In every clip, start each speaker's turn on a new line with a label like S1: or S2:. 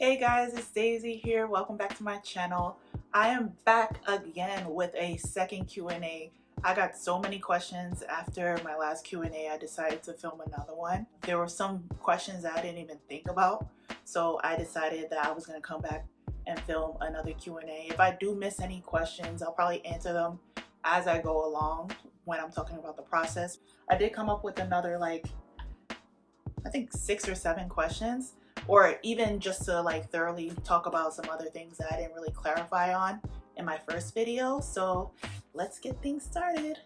S1: Hey guys, it's Daisy here. Welcome back to my channel. I am back again with a second Q&A. I got so many questions after my last Q&A. I decided to film another one. There were some questions that I didn't even think about, so I decided that I was going to come back and film another Q&A. If I do miss any questions, I'll probably answer them as I go along when I'm talking about the process. I did come up with another I think 6 or 7 questions, or even just to thoroughly talk about some other things that I didn't really clarify on in my first video. So let's get things started.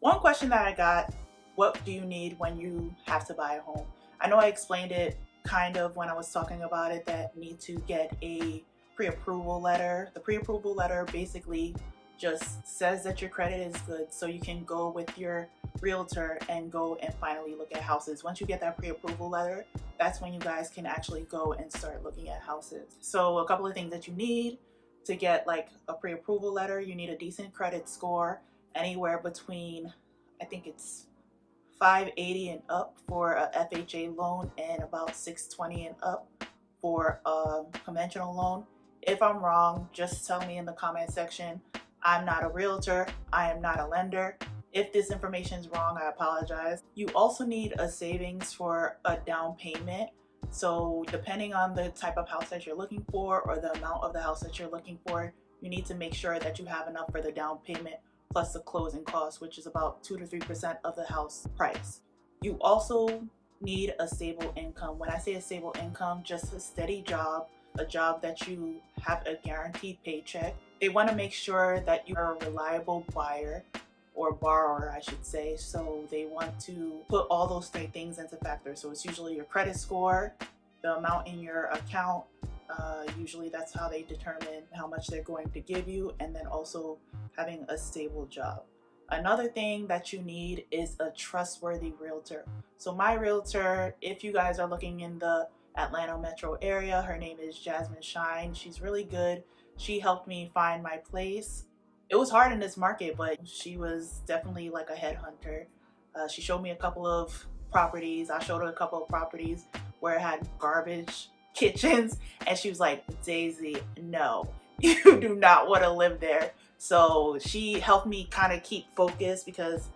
S1: One question that I got: what do you need when you have to buy a home? I know I explained it kind of when I was talking about it, that you need to get a pre-approval letter. The pre-approval letter basically just says that your credit is good, so you can go with your realtor and go and finally look at houses. Once you get that pre-approval letter, that's when you guys can actually go and start looking at houses. So a couple of things that you need to get a pre-approval letter: you need a decent credit score, anywhere between, I think it's 580 and up for a FHA loan and about 620 and up for a conventional loan. If I'm wrong, just tell me in the comment section. I'm not a realtor, I am not a lender. If this information is wrong, I apologize. You also need a savings for a down payment. So depending on the type of house that you're looking for or the amount of the house that you're looking for, you need to make sure that you have enough for the down payment plus the closing costs, which is about 2 to 3% of the house price. You also need a stable income. When I say a stable income, just a steady job, a job that you have a guaranteed paycheck. They want to make sure that you are a reliable buyer, or borrower I should say. So they want to put all those 3 things into factor. So it's usually your credit score, the amount in your account, usually that's how they determine how much they're going to give you, and then also having a stable job. Another thing that you need is a trustworthy realtor. So my realtor, if you guys are looking in the Atlanta metro area, her name is Jazmine. She's really good. She helped me find my place. It was hard in this market, but she was definitely like a headhunter. She showed me a couple of properties. I showed her a couple of properties where it had garbage kitchens, and she was like, Daisy, no, you do not want to live there. So she helped me kind of keep focused, because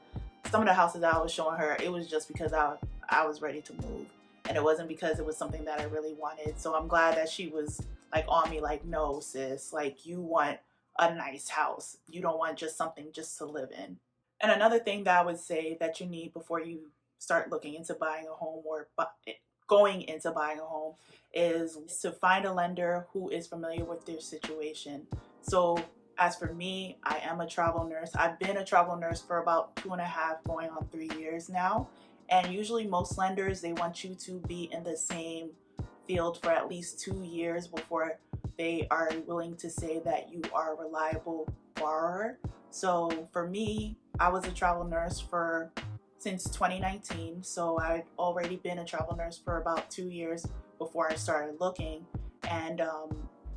S1: some of the houses I was showing her, it was just because I was ready to move, and it wasn't because it was something that I really wanted. So I'm glad that she was on me, no sis, you want a nice house. You don't want just something just to live in. And another thing that I would say that you need before you start looking into buying a home, or going into buying a home, is to find a lender who is familiar with their situation. So as for me, I am a travel nurse. I've been a travel nurse for about 2.5 going on 3 years now. And usually most lenders, they want you to be in the same field for at least 2 years before they are willing to say that you are a reliable borrower. So for me, I was a travel nurse since 2019. So I'd already been a travel nurse for about 2 years before I started looking. And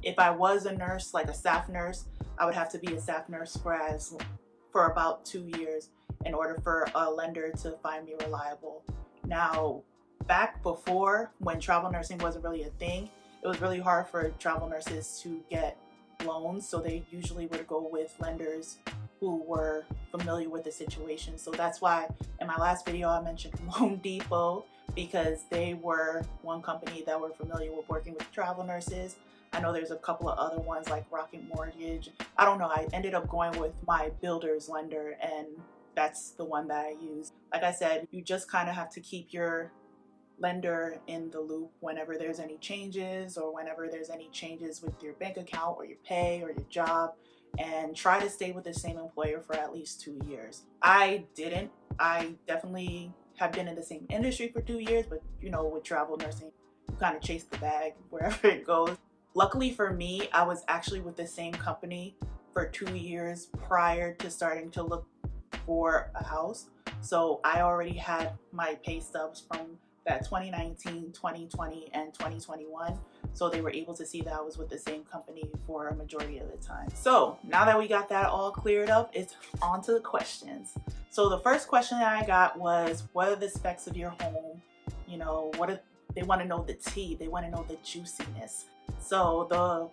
S1: if I was a nurse, like a staff nurse, I would have to be a staff nurse for about 2 years in order for a lender to find me reliable. Now, back before, when travel nursing wasn't really a thing, it was really hard for travel nurses to get loans. So they usually would go with lenders who were familiar with the situation. So that's why in my last video I mentioned Loan Depot, because they were one company that were familiar with working with travel nurses. I know there's a couple of other ones like DHI Mortgage. I don't know, I ended up going with my builder's lender, and that's the one that I use. Like I said, you just kind of have to keep your lender in the loop whenever there's any changes, or whenever there's any changes with your bank account or your pay or your job, and try to stay with the same employer for at least 2 years. I definitely have been in the same industry for 2 years, but with travel nursing, you kind of chase the bag wherever it goes. Luckily for me, I was actually with the same company for 2 years prior to starting to look for a house. So I already had my pay stubs from that 2019, 2020, and 2021. So they were able to see that I was with the same company for a majority of the time. So now that we got that all cleared up, it's on to the questions. So the first question that I got was, what are the specs of your home? What are They want to know the tea. They want to know the juiciness. So the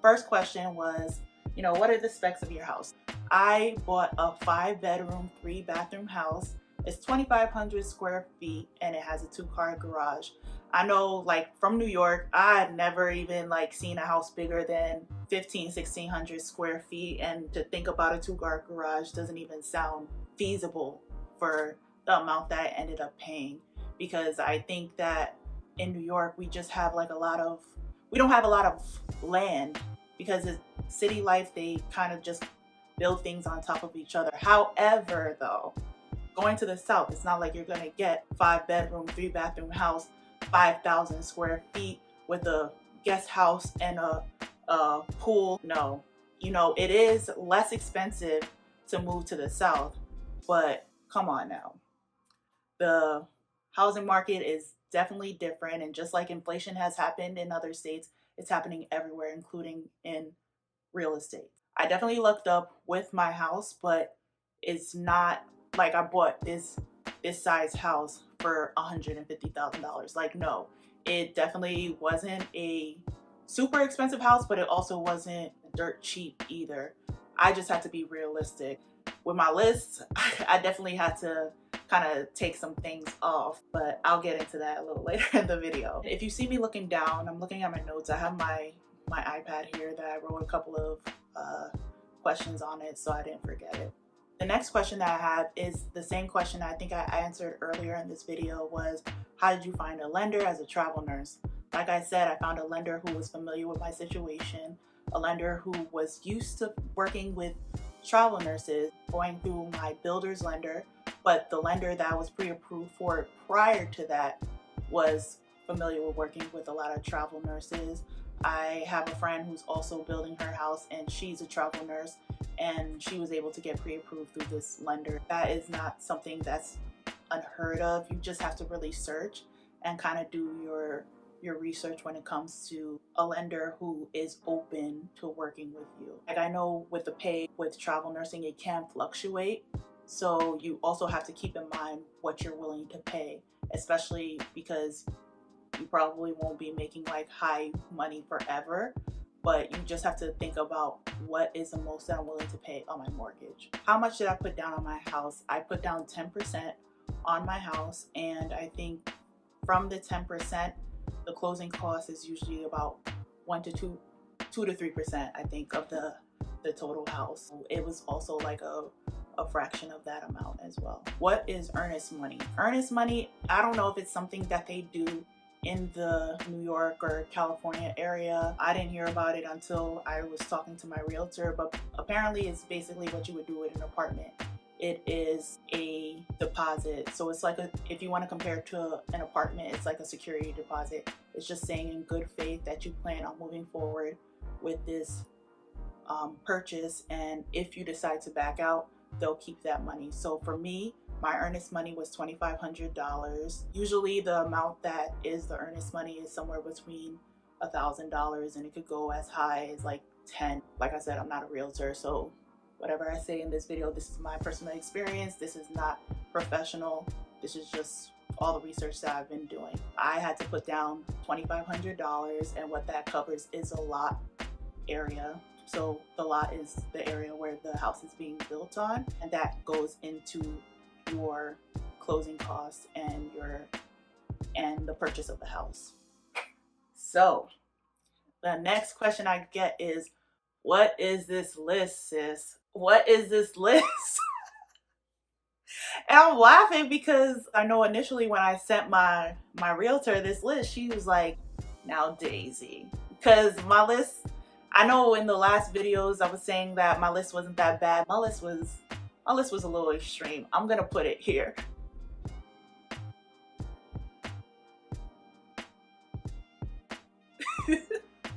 S1: first question was, what are the specs of your house? I bought a 5-bedroom, 3-bathroom house. It's 2,500 square feet and it has a 2-car garage. I know, like, from New York, I had never even seen a house bigger than 1,600 square feet, and to think about a 2-car garage doesn't even sound feasible for the amount that I ended up paying, because I think that in New York we just have we don't have a lot of land, because it's city life. They kind of just build things on top of each other. However, though, going to the south, it's not like you're gonna get 5-bedroom, 3-bathroom house, 5,000 square feet with a guest house and a pool. No, it is less expensive to move to the south, but come on now. The housing market is definitely different, and just like inflation has happened in other states, it's happening everywhere, including in real estate. I definitely looked up with my house, but it's not like I bought this size house for $150,000. Like, no, it definitely wasn't a super expensive house, but it also wasn't dirt cheap either. I just had to be realistic. With my list, I definitely had to kind of take some things off, but I'll get into that a little later in the video. If you see me looking down, I'm looking at my notes. I have my iPad here that I wrote a couple of questions on it, so I didn't forget it. The next question that I have is the same question I think I answered earlier in this video, was how did you find a lender as a travel nurse? Like I said, I found a lender who was familiar with my situation, a lender who was used to working with travel nurses, going through my builder's lender, but the lender that was pre-approved for prior to that was familiar with working with a lot of travel nurses. I have a friend who's also building her house, and she's a travel nurse, and she was able to get pre-approved through this lender. That is not something that's unheard of. You just have to really search and kind of do your research when it comes to a lender who is open to working with you. Like, I know with the pay with travel nursing, it can fluctuate, so you also have to keep in mind what you're willing to pay, especially because you probably won't be making high money forever, but you just have to think about what is the most that I'm willing to pay on my mortgage. How much did I put down on my house? I put down 10% on my house, and I think from the 10%, the closing cost is usually about 2 to 3%, I think, of the total house. So it was also a fraction of that amount as well. What is earnest money? Earnest money, I don't know if it's something that they do in the New York or California area. I didn't hear about it until I was talking to my realtor, but apparently it's basically what you would do with an apartment. It is a deposit. So it's if you want to compare it to an apartment, it's like a security deposit. It's just saying in good faith that you plan on moving forward with this purchase, and if you decide to back out, they'll keep that money. So for me, my earnest money was $2,500. Usually the amount that is the earnest money is somewhere between $1,000, and it could go as high as $10,000. Like I said, I'm not a realtor, so whatever I say in this video, this is my personal experience. This is not professional. This is just all the research that I've been doing. I had to put down $2,500, and what that covers is a lot area. So the lot is the area where the house is being built on, and that goes into your closing costs and the purchase of the house. So the next question I get is, what is this list, sis? What is this list? And I'm laughing because I know initially when I sent my realtor this list, she was like, now Daisy, because my list, I know in the last videos I was saying that my list wasn't that bad. My list was a little extreme. I'm gonna put it here.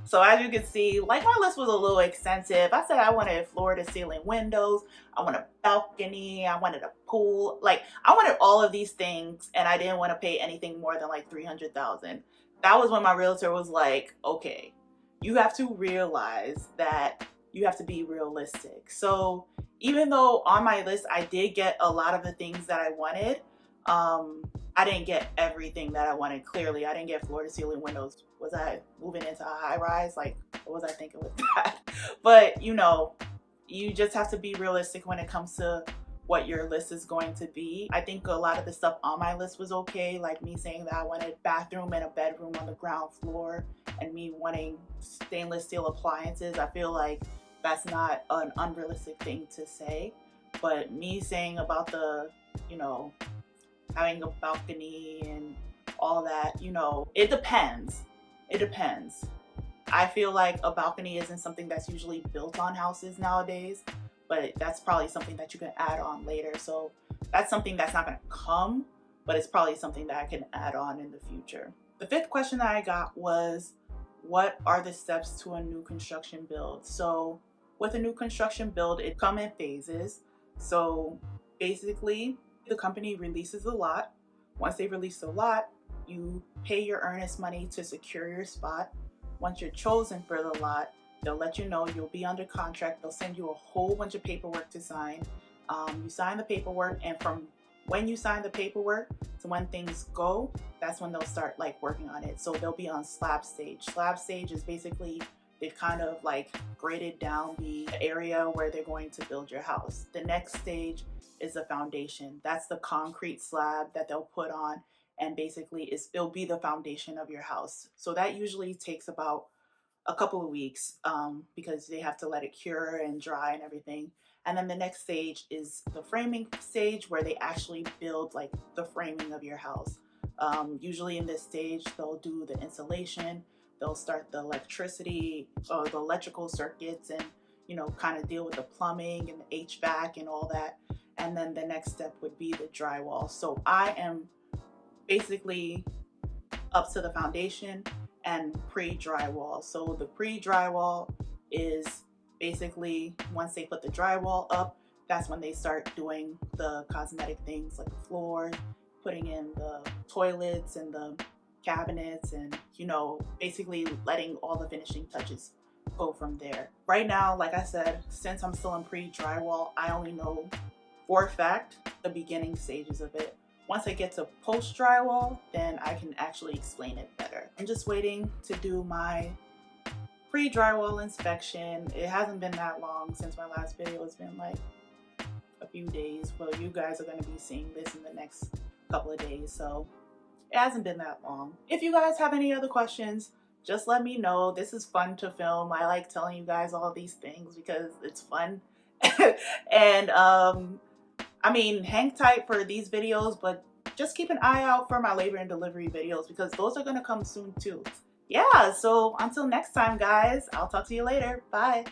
S1: So as you can see, my list was a little extensive. I said I wanted floor to ceiling windows, I want a balcony, I wanted a pool. I wanted all of these things, and I didn't want to pay anything more than $300,000. That was when my realtor was like, okay, you have to realize that you have to be realistic. So even though on my list I did get a lot of the things that I wanted, I didn't get everything that I wanted. Clearly, I didn't get floor to ceiling windows. Was I moving into a high rise? Like, what was I thinking with that? But you know, you just have to be realistic when it comes to what your list is going to be. I think a lot of the stuff on my list was okay, like me saying that I wanted bathroom and a bedroom on the ground floor, and me wanting stainless steel appliances. I feel like that's not an unrealistic thing to say. But me saying about the, you know, having a balcony and all that, you know, it depends. It depends. I feel like a balcony isn't something that's usually built on houses nowadays, but that's probably something that you can add on later. So that's something that's not going to come, but it's probably something that I can add on in the future. The fifth question that I got was, what are the steps to a new construction build? So with a new construction build, it comes in phases. So basically, the company releases the lot. Once they release the lot, you pay your earnest money to secure your spot. Once you're chosen for the lot, they'll let you know you'll be under contract. They'll send you a whole bunch of paperwork to sign. You sign the paperwork, and from when you sign the paperwork to when things go, that's when they'll start like working on it. So they'll be on slab stage. Slab stage is basically, they've kind of like graded down the area where they're going to build your house. The next stage is the foundation. That's the concrete slab that they'll put on, and basically it'll be the foundation of your house. So that usually takes about a couple of weeks because they have to let it cure and dry and everything. And then the next stage is the framing stage, where they actually build like the framing of your house. Usually in this stage, they'll do the insulation, they'll start the electricity or the electrical circuits, and you know, kind of deal with the plumbing and the HVAC and all that. And then the next step would be the drywall. So I am basically up to the foundation and pre-drywall. So the pre-drywall is basically, once they put the drywall up, that's when they start doing the cosmetic things like the floor, putting in the toilets and the cabinets, and you know, basically letting all the finishing touches go from there. Right now, like I said, since I'm still in pre-drywall, I only know for a fact the beginning stages of it. Once I get to post drywall, then I can actually explain it better. I'm just waiting to do my pre-drywall inspection. It hasn't been that long since my last video. It's been like a few days. Well, you guys are going to be seeing this in the next couple of days, so it hasn't been that long. If you guys have any other questions, just let me know. This is fun to film. I like telling you guys all these things because it's fun. And I mean, hang tight for these videos, but just keep an eye out for my labor and delivery videos because those are going to come soon too. Yeah, so until next time, guys, I'll talk to you later. Bye.